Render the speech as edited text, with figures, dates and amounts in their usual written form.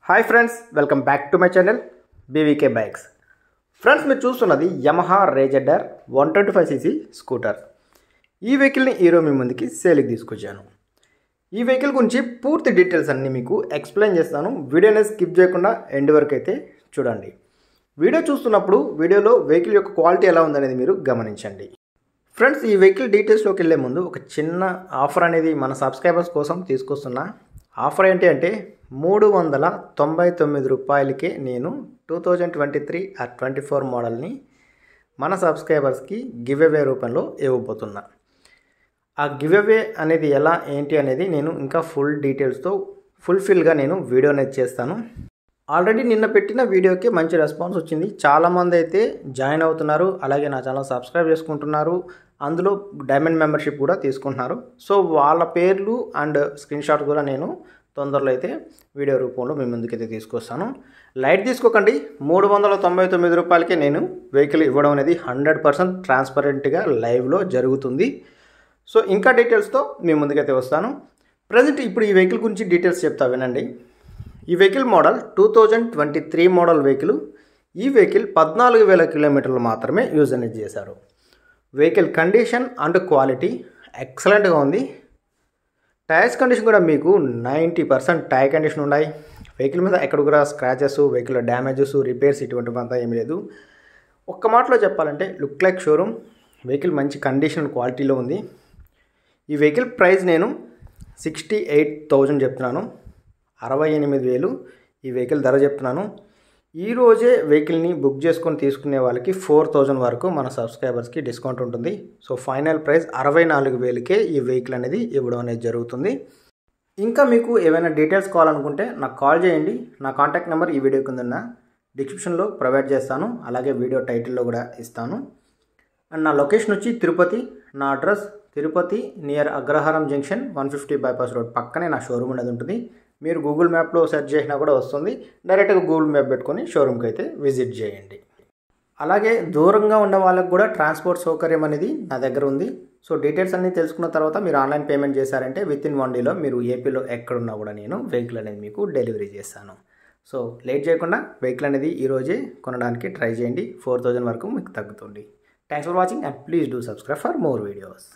Hi friends, welcome back to my channel BVK bikes. Friends, మీరు చూస్తున్నది Yamaha రేజెడర్ 125cc scooter. ఈ వెహికల్ని ఈరోజు మీ ముందుకి సేల్కి తీసుకొచ్చాను. ఈ వెహికల్ గురించి పూర్తి డీటెయిల్స్ అన్నీ మీకు ఎక్స్ప్లెయిన్ చేస్తాను. వీడియోని స్కిప్ చేయకుండా ఎండ్ వరకు అయితే చూడండి. వీడియో చూస్తున్నప్పుడు వీడియోలో వెహికల్ యొక్క క్వాలిటీ ఎలా ఉందనేది మీరు గమనించండి. ఫ్రెండ్స్, ఈ వెహికల్ డీటెయిల్స్లోకి వెళ్ళే ముందు ఒక చిన్న ఆఫర్ అనేది మన సబ్స్క్రైబర్స్ కోసం తీసుకొస్తున్నా. ఆఫర్ ఏంటి అంటే 399 రూపాయలకే నేను 2023 ఆర్ 24 మోడల్ని మన సబ్స్క్రైబర్స్కి గివ్ అవే రూపంలో ఇవ్వబోతున్నా. ఆ గివ్ అవే అనేది ఎలా ఏంటి అనేది నేను ఇంకా ఫుల్ డీటెయిల్స్తో ఫుల్ఫిల్గా నేను వీడియో అనేది చేస్తాను. ఆల్రెడీ నిన్న పెట్టిన వీడియోకి మంచి రెస్పాన్స్ వచ్చింది. చాలామంది అయితే జాయిన్ అవుతున్నారు, అలాగే నా ఛానల్ సబ్స్క్రైబ్ చేసుకుంటున్నారు, అందులో డైమండ్ మెంబర్షిప్ కూడా తీసుకుంటున్నారు. సో వాళ్ళ పేర్లు అండ్ స్క్రీన్ షాట్ కూడా నేను తొందరలో అయితే వీడియో రూపంలో మీ ముందుకైతే తీసుకొస్తాను. లైట్ తీసుకోకండి, 399 రూపాయలకే నేను వెహికల్ ఇవ్వడం అనేది 100% ట్రాన్స్పరెంట్గా లైవ్లో జరుగుతుంది. సో ఇంకా డీటెయిల్స్తో మీ ముందుకైతే వస్తాను. ప్రజెంట్ ఇప్పుడు ఈ వెహికల్ గురించి డీటెయిల్స్ చెప్తా వినండి. ఈ వెహికల్ మోడల్ 2023 మోడల్ వెహికల్. ఈ వెహికల్ 14,000 కిలోమీటర్లు మాత్రమే యూజ్ అనేది చేశారు. వెహికల్ కండిషన్ అండ్ క్వాలిటీ ఎక్సలెంట్గా ఉంది. టైర్స్ కండిషన్ కూడా మీకు 90% టైర్ కండిషన్ ఉన్నాయి. వెహికల్ మీద ఎక్కడ కూడా స్క్రాచెస్, వెహికల్ డ్యామేజెస్, రిపేర్స్ ఇటువంటివి అంతా ఏమీ లేదు. ఒక్క మాటలో చెప్పాలంటే లుక్ లైక్ షోరూమ్. వెహికల్ మంచి కండిషన్ క్వాలిటీలో ఉంది. ఈ వెహికల్ ప్రైస్ నేను 68,000 చెప్తున్నాను. 68,000 ఈ వెహికల్ ధర చెప్తున్నాను. ఈరోజే వెహికల్ని బుక్ చేసుకొని తీసుకునే వాళ్ళకి 4,000 వరకు మన సబ్స్క్రైబర్స్కి డిస్కౌంట్ ఉంటుంది. సో ఫైనల్ ప్రైస్ 64,000కే ఈ వెహికల్ అనేది ఇవ్వడం అనేది జరుగుతుంది. ఇంకా మీకు ఏమైనా డీటెయిల్స్ కావాలనుకుంటే నాకు కాల్ చేయండి. నా కాంటాక్ట్ నెంబర్ ఈ వీడియో కింద డిస్క్రిప్షన్లో ప్రొవైడ్ చేస్తాను, అలాగే వీడియో టైటిల్లో కూడా ఇస్తాను. అండ్ నా లొకేషన్ వచ్చి తిరుపతి. నా అడ్రస్ తిరుపతి నియర్ అగ్రహారం జంక్షన్ 150 బైపాస్ రోడ్ పక్కనే నా షోరూమ్ అనేది ఉంటుంది. మీరు గూగుల్ మ్యాప్లో సెర్చ్ చేసినా కూడా వస్తుంది. డైరెక్ట్గా గూగుల్ మ్యాప్ పెట్టుకొని షోరూమ్కి అయితే విజిట్ చేయండి. అలాగే దూరంగా ఉన్న వాళ్ళకు కూడా ట్రాన్స్పోర్ట్ సౌకర్యం అనేది నా దగ్గర ఉంది. సో డీటెయిల్స్ అన్నీ తెలుసుకున్న తర్వాత మీరు ఆన్లైన్ పేమెంట్ చేశారంటే వితిన్ 1 డేలో మీరు ఏపీలో ఎక్కడున్నా కూడా నేను వెహికల్ అనేది మీకు డెలివరీ చేస్తాను. సో లేట్ చేయకుండా వెహికల్ అనేది ఈరోజే కొనడానికి ట్రై చేయండి. 4,000 వరకు మీకు తగ్గుతుంది. Thanks for watching and please do subscribe for more videos.